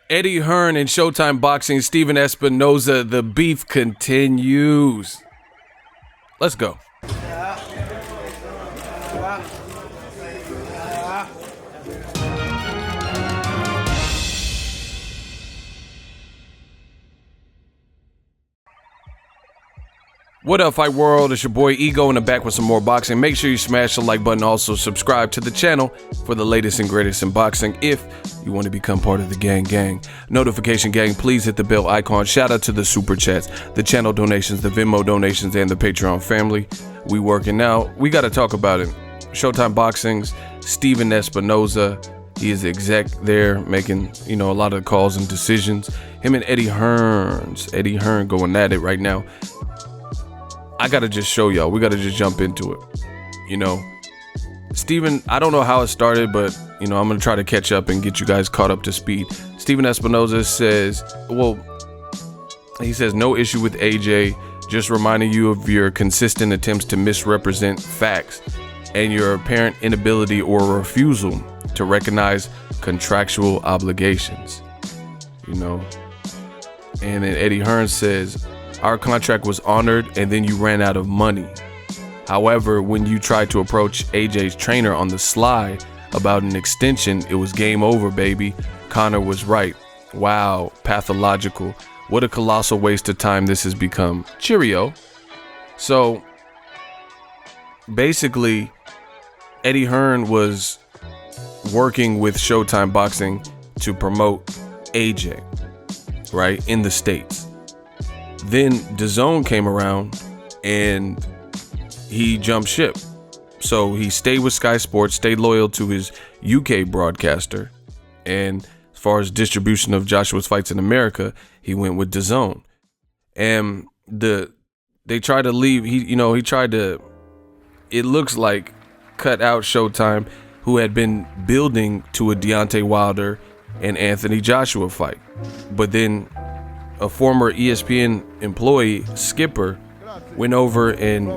Eddie Hearn and Showtime Boxing, Stephen Espinoza, the beef continues. Let's go. What up, Fight World? It's your boy Ego, and I'm back with some more boxing. Make sure you smash the like button. Also, subscribe to the channel for the latest and greatest in boxing if you want to become part of the gang. Notification gang, please hit the bell icon. Shout out to the super chats, the channel donations, the Venmo donations, and the Patreon family. We working out. We got to talk about it. Showtime Boxing's Stephen Espinoza. He is the exec there, making, a lot of calls and decisions. Him and Eddie Hearn going at it right now. I gotta just show y'all. We gotta just jump into it. Stephen, I don't know how it started, but I'm gonna try to catch up and get you guys caught up to speed. Stephen Espinoza says, he says no issue with AJ, just reminding you of your consistent attempts to misrepresent facts and your apparent inability or refusal to recognize contractual obligations. And then Eddie Hearn says, our contract was honored and then you ran out of money. However, when you tried to approach AJ's trainer on the sly about an extension, it was game over, baby. Connor was right. Wow, pathological. What a colossal waste of time this has become. Cheerio. So, basically, Eddie Hearn was working with Showtime Boxing to promote AJ, right, in the States. Then DAZN came around and he jumped ship. So he stayed with Sky Sports, stayed loyal to his UK broadcaster. And as far as distribution of Joshua's fights in America, he went with DAZN. And they tried to leave. He tried to, it looks like, cut out Showtime, who had been building to a Deontay Wilder and Anthony Joshua fight. But then a former ESPN employee, Skipper, went over and,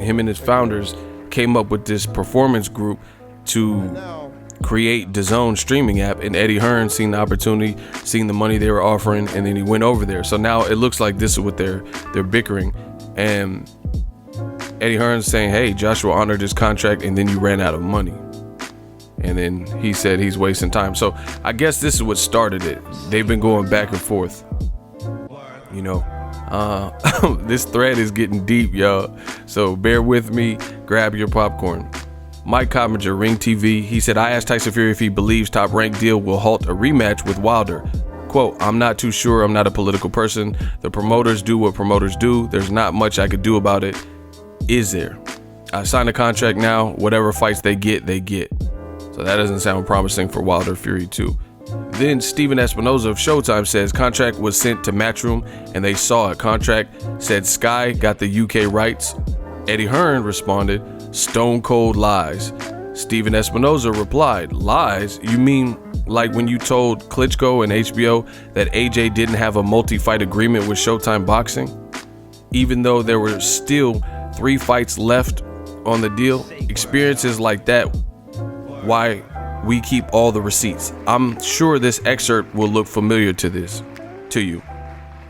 him and his founders came up with this performance group to create DAZN streaming app. And Eddie Hearn seen the opportunity, seen the money they were offering, and then he went over there. So now it looks like this is what they're bickering. And Eddie Hearn's saying, hey, Joshua honored his contract and then you ran out of money. And then he said he's wasting time. So I guess this is what started it. They've been going back and forth. This thread is getting deep, y'all. So bear with me. Grab your popcorn. Mike Coppinger, Ring TV. He said, I asked Tyson Fury if he believes Top Rank deal will halt a rematch with Wilder. Quote, I'm not too sure. I'm not a political person. The promoters do what promoters do. There's not much I could do about it. Is there? I signed a contract now. Whatever fights they get, they get. So that doesn't sound promising for Wilder Fury 2. Then Stephen Espinoza of Showtime says contract was sent to Matchroom and they saw it. Contract said Sky got the UK rights. Eddie Hearn responded, stone cold lies. Stephen Espinoza replied, lies? You mean like when you told Klitschko and HBO that AJ didn't have a multi-fight agreement with Showtime Boxing? Even though there were still 3 fights left on the deal? Experiences like that, why we keep all the receipts. I'm sure this excerpt will look familiar to you.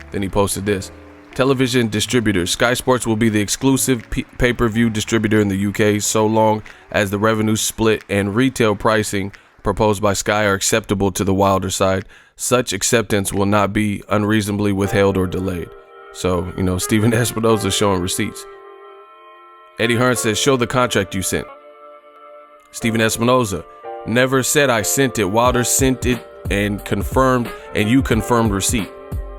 Then he posted this. Television distributors. Sky Sports will be the exclusive pay-per-view distributor in the UK so long as the revenue split and retail pricing proposed by Sky are acceptable to the Wilder side. Such acceptance will not be unreasonably withheld or delayed. So, Stephen Espinoza showing receipts. Eddie Hearn says, show the contract you sent. Stephen Espinoza, never said I sent it. Wilder sent it and confirmed, and you confirmed receipt.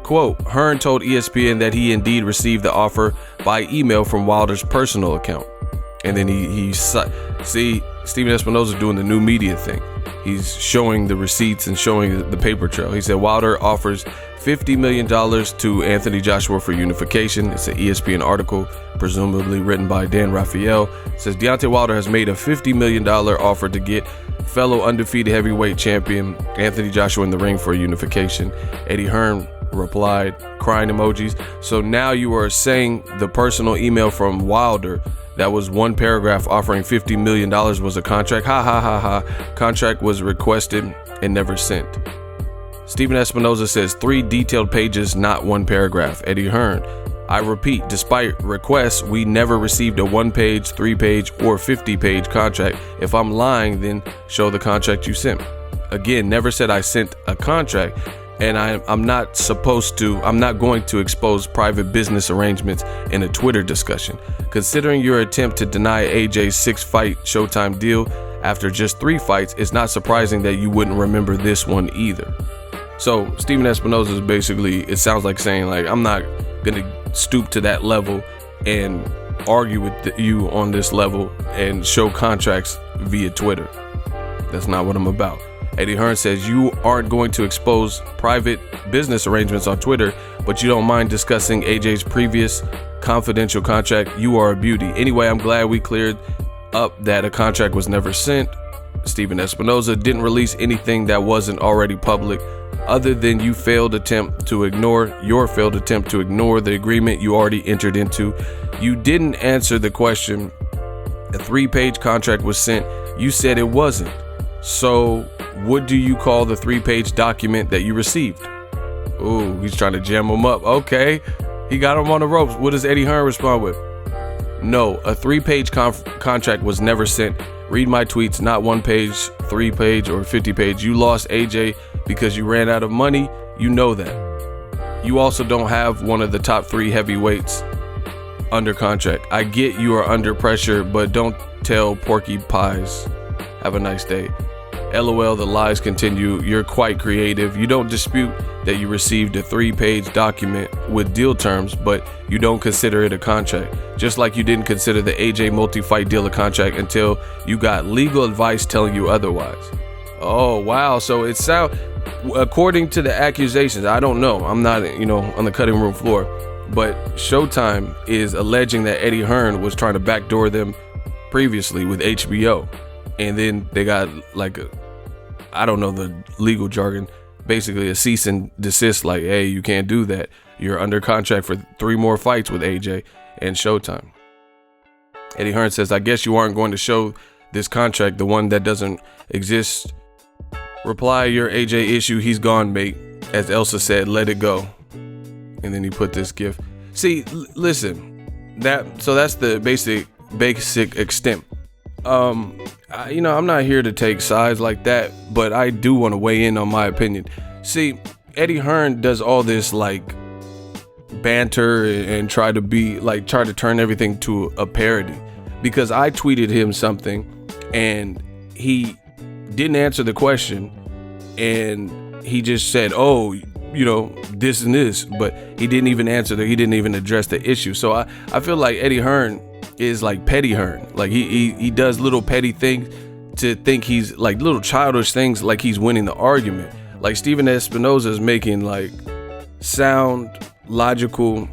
Quote, Hearn told ESPN that he indeed received the offer by email from Wilder's personal account. And then see, Stephen Espinoza doing the new media thing. He's showing the receipts and showing the paper trail. He said Wilder offers $50 million to Anthony Joshua for unification. It's an ESPN article, presumably written by Dan Raphael. It says Deontay Wilder has made a $50 million offer to get fellow undefeated heavyweight champion Anthony Joshua in the ring for unification. Eddie Hearn replied, crying emojis. So now you are saying the personal email from Wilder that was one paragraph offering $50 million was a contract? Ha ha ha ha. Contract was requested and never sent. Stephen Espinoza says 3 detailed pages, not 1 paragraph. Eddie Hearn: I repeat, despite requests, we never received a 1-page, 3-page, or 50-page contract. If I'm lying, then show the contract you sent. Again, never said I sent a contract, and I'm not going to expose private business arrangements in a Twitter discussion. Considering your attempt to deny AJ's 6-fight Showtime deal after just 3 fights, it's not surprising that you wouldn't remember this one either. So Stephen Espinoza is basically, it sounds like saying, like, I'm not gonna stoop to that level and argue with you on this level and show contracts via Twitter. That's not what I'm about. Eddie Hearn says you aren't going to expose private business arrangements on Twitter, but you don't mind discussing AJ's previous confidential contract. You are a beauty. Anyway, I'm glad we cleared up that a contract was never sent. Stephen Espinoza didn't release anything that wasn't already public, other than your failed attempt to ignore the agreement you already entered into. You didn't answer the question. A 3-page contract was sent. You said it wasn't. So what do you call the 3-page document that you received? Ooh, he's trying to jam him up. Okay, he got him on the ropes. What does Eddie Hearn respond with? No, a 3-page contract was never sent. Read my tweets, not 1-page, 3-page, or 50-page. You lost AJ because you ran out of money. You know that. You also don't have one of the top 3 heavyweights under contract. I get you are under pressure, but don't tell porky pies. Have a nice day. LOL, the lies continue. You're quite creative. You don't dispute that you received a 3-page document with deal terms, but you don't consider it a contract. Just like you didn't consider the AJ multi-fight deal a contract until you got legal advice telling you otherwise. Oh, wow. So it sounds, according to the accusations, I don't know. I'm not, on the cutting room floor, but Showtime is alleging that Eddie Hearn was trying to backdoor them previously with HBO. And then they got I don't know the legal jargon, basically a cease and desist, like, hey, you can't do that. You're under contract for 3 more fights with AJ and Showtime. Eddie Hearn says, I guess you aren't going to show this contract, the one that doesn't exist. Reply, your AJ issue, he's gone, mate. As Elsa said, let it go. And then he put this gif. See, listen, that's the basic extent. I'm not here to take sides like that, but I do want to weigh in on my opinion. See, Eddie Hearn does all this banter and try to turn everything to a parody, because I tweeted him something and he didn't answer the question and he just said, oh, this and this, but he didn't even answer he didn't even address the issue. So I feel like Eddie Hearn is like petty Hearn. Like he does little petty things to think he's like little childish things, like he's winning the argument. Like Stephen Espinoza is making sound logical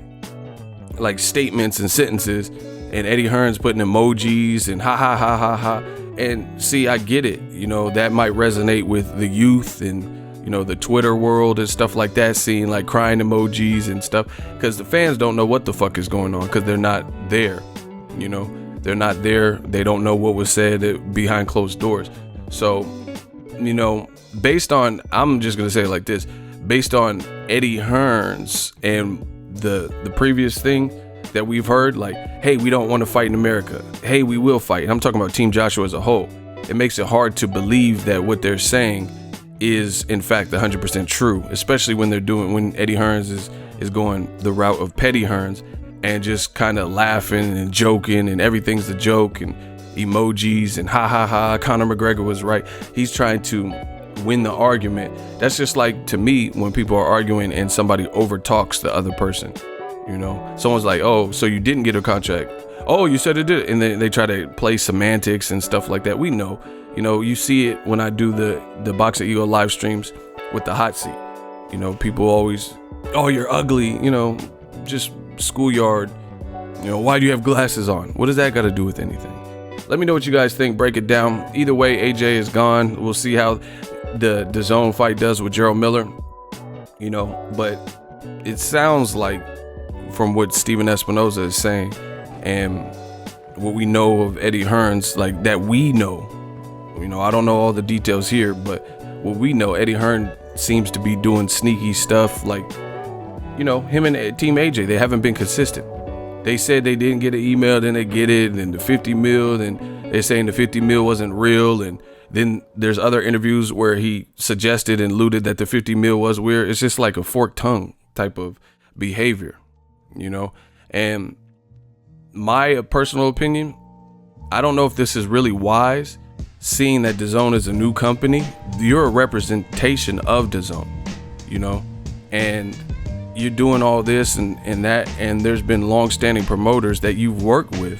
statements and sentences, and Eddie Hearn's putting emojis and ha ha ha ha ha. And see, I get it. That might resonate with the youth and the Twitter world and stuff like that, seeing crying emojis and stuff, because the fans don't know what the fuck is going on because they're not there. They're not there. They don't know what was said behind closed doors. So, based on, I'm just going to say it like this, based on Eddie Hearn's and the previous thing that we've heard, hey, we don't want to fight in America. Hey, we will fight. And I'm talking about Team Joshua as a whole. It makes it hard to believe that what they're saying is in fact 100% true, especially when Eddie Hearns is going the route of petty Hearns and just kind of laughing and joking and everything's a joke and emojis and ha ha ha, Conor McGregor was right. He's trying to win the argument. That's just to me, when people are arguing and somebody overtalks the other person. Someone's like, oh, so you didn't get a contract. Oh, you said it did. And then they try to play semantics and stuff like that. We know. You see it when I do the Boxingego live streams with the hot seat. People always, oh, you're ugly, just schoolyard. Why do you have glasses on? What does that got to do with anything? Let me know what you guys think. Break it down. Either way, AJ is gone. We'll see how the DAZN fight does with Gerald Miller. But it sounds like, from what Stephen Espinoza is saying and what we know of Eddie Hearns, that we know. I don't know all the details here, but what we know, Eddie Hearn seems to be doing sneaky stuff. Like, you know, him and Team AJ, they haven't been consistent. They said they didn't get an email, then they get it, and the 50 mil, and they're saying the 50 mil wasn't real. And then there's other interviews where he suggested and alluded that the 50 mil was weird. It's just like a forked tongue type of behavior, you know? And my personal opinion, I don't know if this is really wise, seeing that DAZN is a new company. You're a representation of DAZN, you know? And you're doing all this and that, and there's been long-standing promoters that you've worked with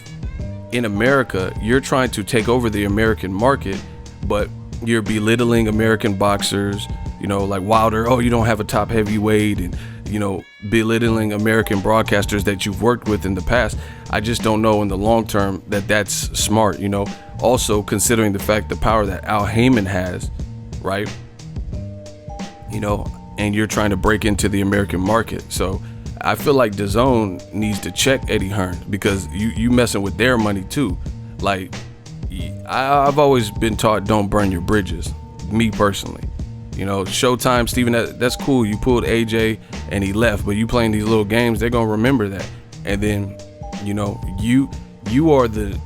in America. You're trying to take over the American market, but you're belittling American boxers, you know, like Wilder. Oh, you don't have a top heavyweight, and, you know, belittling American broadcasters that you've worked with in the past. I just don't know in the long term that that's smart, you know. Also, considering the fact, the power that Al Heyman has, right? You know, and you're trying to break into the American market. So I feel like DAZN needs to check Eddie Hearn, because you messing with their money too. Like, I've always been taught, don't burn your bridges, me personally. You know, Showtime, Steven, that's cool. You pulled AJ and he left, but you playing these little games, they're gonna remember that. And then, you know, you are the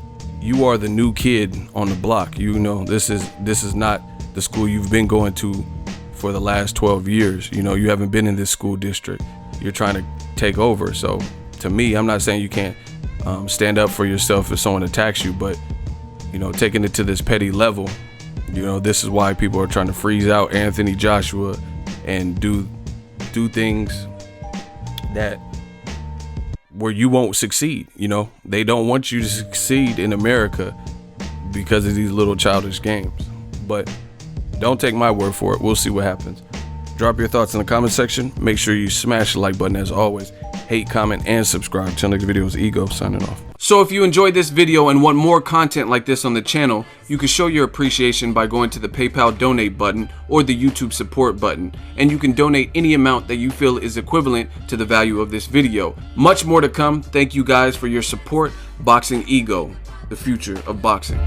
new kid on the block. You know, this is not the school you've been going to for the last 12 years. You know, you haven't been in this school district. You're trying to take over. So to me, I'm not saying you can't stand up for yourself if someone attacks you, but, you know, taking it to this petty level, you know, this is why people are trying to freeze out Anthony Joshua and do things that where you won't succeed. You know, they don't want you to succeed in America because of these little childish games. But don't take my word for it. We'll see what happens. Drop your thoughts in the comment section. Make sure you smash the like button as always. Hate, comment, and subscribe. Till next video is Ego signing off. So if you enjoyed this video and want more content like this on the channel, you can show your appreciation by going to the PayPal donate button or the YouTube support button, and you can donate any amount that you feel is equivalent to the value of this video. Much more to come. Thank you guys for your support. Boxingego, the future of boxing.